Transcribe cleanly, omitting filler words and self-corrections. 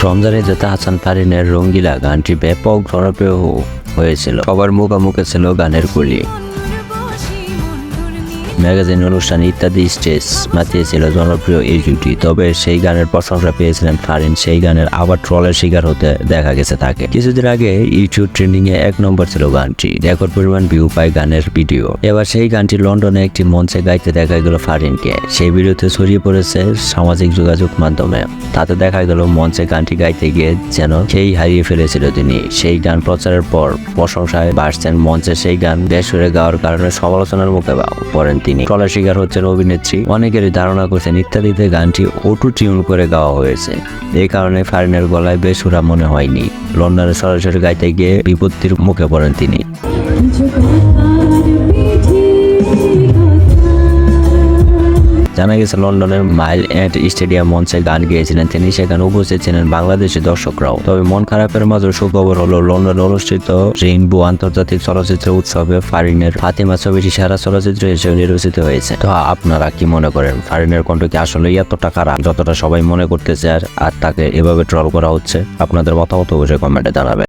রমজানে যেতে হাসান ফারিনের রঙ্গিলা গানটি ব্যাপক জনপ্রিয় হয়েছিল। সবার মুখে ছিল গানের কলি। ম্যাগাজিন অনুষ্ঠান ইত্যাদি স্টেজ মাতিয়েছিল জনপ্রিয় এই জুটি। তবে সেই গানের প্রশংসা পেয়েছিলেন ফারিন। সেই গানের আবার ট্রলের শিকার হতে দেখা গেছে তাকে। কিছুদিন আগে ইউটিউব ট্রেন্ডিং এ 1 নম্বর ছিল গানটি। রেকর্ড পরিমাণ ভিউ পায় গানের ভিডিও। এবার সেই গানটি লন্ডনে একটি মঞ্চে গাইতে দেখা গেল ফারিনকে। সেই ভিডিওতে ছড়িয়ে পড়েছে সামাজিক যোগাযোগ মাধ্যমে। তাতে দেখা গেল মঞ্চে গানটি গাইতে গিয়ে যেন সেই হারিয়ে ফেলেছিল তিনি। সেই গান প্রচারের পর প্রশংসায় ভাসছেন। মঞ্চে সেই গান বেসুরে গাওয়ার কারণে সমালোচনার মুখে পড়েন তিনি। ট্রলের শিকার হচ্ছেন অভিনেত্রী। অনেকেরই ধারণা করছেন ইত্যাদিতে গানটি অটো টিউন করে গাওয়া হয়েছে। এই কারণে ফারিনের গলায় বেসুরা মনে হয়নি। লন্ডনে সরাসরি গাইতে গিয়ে বিপত্তির মুখে পড়েন তিনি। জানা গেছে লন্ডনের মাইল এন্ড স্টেডিয়াম মঞ্চে গান গেয়েছিলেন তিনি। সেখানে উপস্থিত ছিলেন বাংলাদেশি দর্শকরাও। তবে মন খারাপের মাঝে সুখবর হলো, লন্ডনে অনুষ্ঠিত রেইনবো আন্তর্জাতিক চলচ্চিত্র উৎসবে ফারিনের ফাতিমা ছবিটি সেরা চলচ্চিত্র হিসেবে নির্বাচিত হয়েছে। তো আপনারা কি মনে করেন, ফারিনের কণ্ঠ কি আসলে এতটা খারাপ যতটা সবাই মনে করতেছে আর তাকে এভাবে ট্রল করা হচ্ছে? আপনাদের মতামত অবশ্যই কমেন্টে জানাবেন।